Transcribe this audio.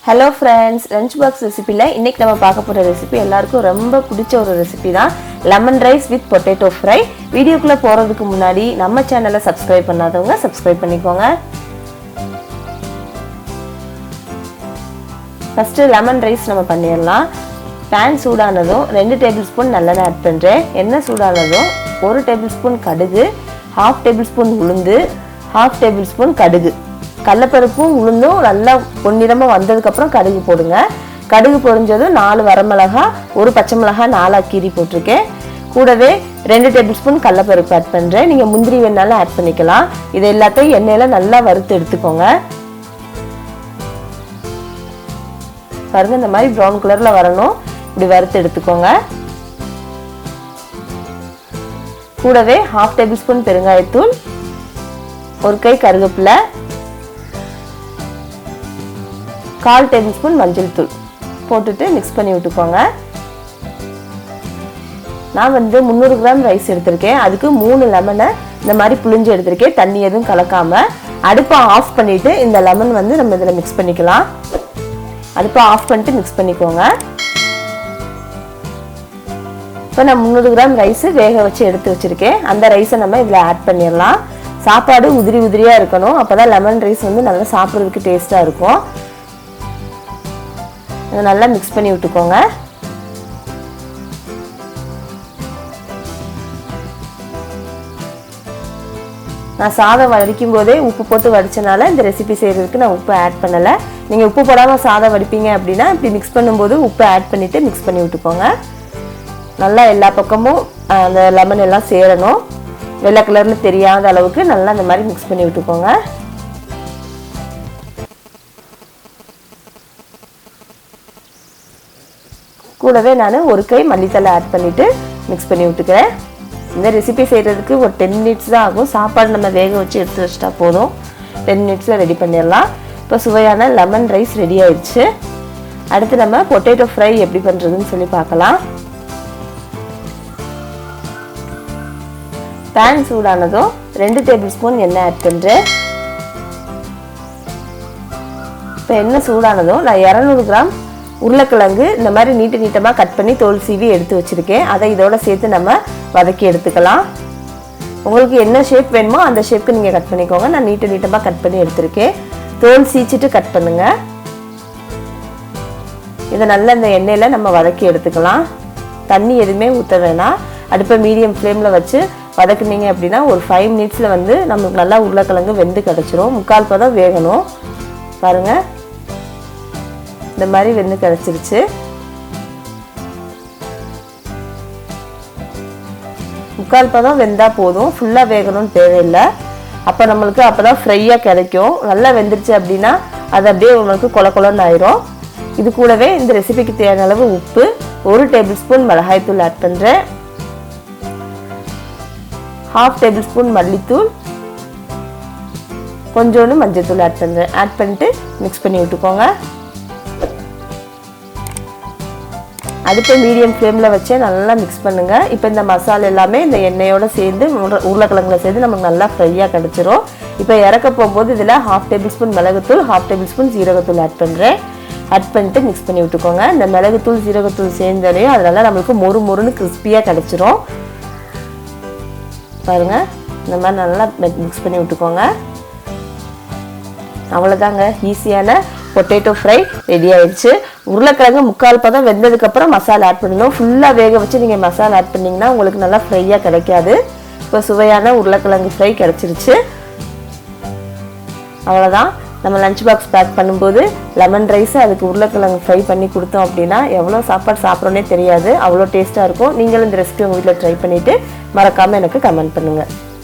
Hello friends, lunch box recipe la இன்னைக்கு நம்ம பார்க்க போற ரெசிபி எல்லாருக்கும் ரொம்ப பிடிச்ச ஒரு ரெசிபி தான் lemon rice with potato fry. வீடியோக்குள்ள போறதுக்கு முன்னாடி நம்ம சேனலை subscribe பண்ணாதவங்க subscribe பண்ணிக்கோங்க. First lemon rice நம்ம பண்ணிரலாம். pan சூடானதும் 2 டேபிள்ஸ்பூன் நல்லெண்ணெய் ஆட் பண்றேன். எண்ணெய் சூடானதும் 1 டேபிள்ஸ்பூன் கடுகு, 1/2 டேபிள்ஸ்பூன் உளுந்து, 1/2 டேபிள்ஸ்பூன் கடுகு. கடலைப்பருப்பும் உளுந்தும் நல்லா பொன்னிறமா வந்ததுக்கு அப்புறம் கடுகு போடுங்க. கடுகு பொரிஞ்சதும் 4 வரமிளகாய், 1 பச்சை மிளகாய் நாலா கீறி போட்டுருக்கேன். கூடவே 2 டேபிள்ஸ்பூன் கடலைப்பருப்பு ஆட் பண்றேன். நீங்க முந்திரி வேணாலும் ஆட் பண்ணிக்கலாம். இது எல்லாத்தையும் எண்ணெயில நல்லா வறுத்து எடுத்துக்கோங்க. பாருங்க இந்த மாதிரி பிரவுன் கலர்ல வரணும். இப்படி வறுத்து எடுத்துக்கோங்க. கூடவே 1/2 டேபிள்ஸ்பூன் பெருங்காயத்தூள், 1 கை கருவேப்பிலை, 1/4 டேபிள்ஸ்பூன் மஞ்சள் தூள் போட்டுட்டு மிக்ஸ் பண்ணி விட்டுக்கோங்க. நான் 300 கிராம் ரைஸ் எடுத்திருக்கேன். அதுக்கு 3 லெமனை இந்த மாதிரி புளிஞ்சு எடுத்திருக்கேன். தண்ணி எதுவும் கலக்காம. அடுப்பை ஆஃப் பண்ணிட்டு இந்த லெமன் நம்ம இதில் மிக்ஸ் பண்ணிக்கலாம். அடுப்பை ஆஃப் பண்ணிட்டு மிக்ஸ் பண்ணிக்கோங்க. இப்போ நான் 300 கிராம் ரைஸ் வேக வச்சு எடுத்து வச்சிருக்கேன். அந்த ரைஸை நம்ம இதில் ஆட் பண்ணிடலாம். சாப்பாடு உதிரி உதிரியா இருக்கணும். அப்பதான் லெமன் ரைஸ் நல்லா சாப்பிட்றதுக்கு டேஸ்டா இருக்கும். இதை நல்லா மிக்ஸ் பண்ணி விட்டுக்கோங்க. நான் சாதம் வடிக்கும் போதே உப்பு போட்டு வடிச்சனால இந்த ரெசிபி செய்யறதுக்கு நான் உப்பு ஆட் பண்ணலை. நீங்கள் உப்பு போடாமல் சாதம் வடிப்பீங்க அப்படின்னா இப்படி மிக்ஸ் பண்ணும்போது உப்பு ஆட் பண்ணிட்டு மிக்ஸ் பண்ணி விட்டுக்கோங்க. நல்லா எல்லா பக்கமும் அந்த லெமன் எல்லாம் சேரணும். வெள்ளை கலரில் தெரியாத அளவுக்கு நல்லா இந்த மாதிரி மிக்ஸ் பண்ணி விட்டுக்கோங்க. கூடவே நான் 1 கை மல்லித்தலை ஆட் பண்ணிட்டு மிக்ஸ் பண்ணி விட்டுக்கிறேன். இந்த ரெசிபி செய்கிறதுக்கு ஒரு 10 மினிட்ஸ் தான் ஆகும். சாப்பாடு நம்ம வேக வச்சு எடுத்து வச்சிட்டா போதும். 10 மினிட்ஸில் ரெடி பண்ணிடலாம். இப்போ சுவையான லெமன் ரைஸ் ரெடி ஆயிடுச்சு. அடுத்து நம்ம பொட்டேட்டோ ஃப்ரை எப்படி பண்ணுறதுன்னு சொல்லி பார்க்கலாம். பேன் சூடானதும் 2 டேபிள்ஸ்பூன் எண்ணெய் ஆட் பண்ணுறேன். இப்போ எண்ணெய் சூடானதும் நான் 200 கிராம் உருளைக்கிழங்கு இந்த மாதிரி நீட்டமாக கட் பண்ணி தோல் சீவி எடுத்து வச்சுருக்கேன். அதை இதோட சேர்த்து நம்ம வதக்கி எடுத்துக்கலாம். உங்களுக்கு என்ன ஷேப் வேணுமோ அந்த ஷேப்புக்கு நீங்கள் கட் பண்ணிக்கோங்க. நான் நீட்டமாக கட் பண்ணி எடுத்துருக்கேன். தோல் சீச்சிட்டு கட் பண்ணுங்க. இதை நல்லா இந்த எண்ணெயில் நம்ம வதக்கி எடுத்துக்கலாம். தண்ணி எதுவுமே ஊற்ற வேணாம். அடுப்பை மீடியம் ஃப்ளேமில் வச்சு வதக்குனீங்க அப்படின்னா ஒரு 5 மினிட்ஸில் நமக்கு நல்லா உருளைக்கிழங்கு வெந்து கிடச்சிரும். 1/4 பதம் வேகணும். பாருங்கள் இந்த மாதிரி வெந்து கிடச்சிருச்சு. 1/4 பதம் வெந்தால் போதும். ஃபுல்லாக வேகணும்னு தேவையில்லை. அப்போ நம்மளுக்கு அப்போ தான் ஃப்ரையாக கிடைக்கும். நல்லா வெந்துருச்சு அப்படின்னா அது அப்படியே உங்களுக்கு கொல கொலன்னு ஆயிரும். இது கூடவே இந்த ரெசிபிக்கு தேவையான அளவு உப்பு, 1 டேபிள்ஸ்பூன் மிளகாய்த்தூள் ஆட் பண்ணுறேன், 1/2 டேபிள்ஸ்பூன் மல்லித்தூள், கொஞ்சோண்டு மஞ்சள் தூள் ஆட் பண்ணுறேன். ஆட் பண்ணிட்டு மிக்ஸ் பண்ணி விட்டுக்கோங்க. அடுப்பை மீடியம் ஃப்ளேமில் வச்சே நல்லா மிக்ஸ் பண்ணுங்கள். இப்போ இந்த மசாலா எல்லாமே இந்த எண்ணெயோடு சேர்ந்து உருளைக்கிழங்குல சேர்ந்து நமக்கு நல்லா ஃப்ரையாக கிடச்சிரும். இப்போ இறக்க போகும்போது இதில் 1/2 டேபிள்ஸ்பூன் மிளகுத்தூள், 1/2 டேபிள்ஸ்பூன் சீரகத்தூள் ஆட் பண்ணுறேன். ஆட் பண்ணிட்டு மிக்ஸ் பண்ணி விட்டுக்கோங்க. இந்த மிளகுத்தூள் சீரகத்தூள் சேர்ந்தாலையும் அதனால நம்மளுக்கு மொறுன்னு கிறிஸ்பியாக கிடச்சிரும். பாருங்கள் இந்த மாதிரி நல்லா மிக்ஸ் பண்ணி விட்டுக்கோங்க. அவ்வளோதாங்க, ஈஸியான பொட்டேட்டோ ஃப்ரை ரெடி ஆயிடுச்சு. உருளைக்கிழங்கு 1/4 பதம் வெந்ததுக்கப்புறம் மசாலா ஆட் பண்ணணும். ஃபுல்லாக வேக வச்சு நீங்கள் மசாலா ஆட் பண்ணிங்கன்னா உங்களுக்கு நல்லா ஃப்ரையாக கிடைக்காது. இப்போ சுவையான உருளைக்கிழங்கு ஃப்ரை கிடச்சிருச்சு. அவ்வளோதான். நம்ம லஞ்ச் பாக்ஸ் பேக் பண்ணும்போது லெமன் ரைஸை அதுக்கு உருளைக்கிழங்கு ஃப்ரை பண்ணி கொடுத்தோம் அப்படின்னா எவ்வளோ சாப்பாடு சாப்பிட்றோன்னே தெரியாது. அவ்வளோ டேஸ்ட்டாக இருக்கும். நீங்களும் இந்த ரெசிபி உங்கள் வீட்டில் ட்ரை பண்ணிவிட்டு மறக்காமல் எனக்கு கமெண்ட் பண்ணுங்கள்.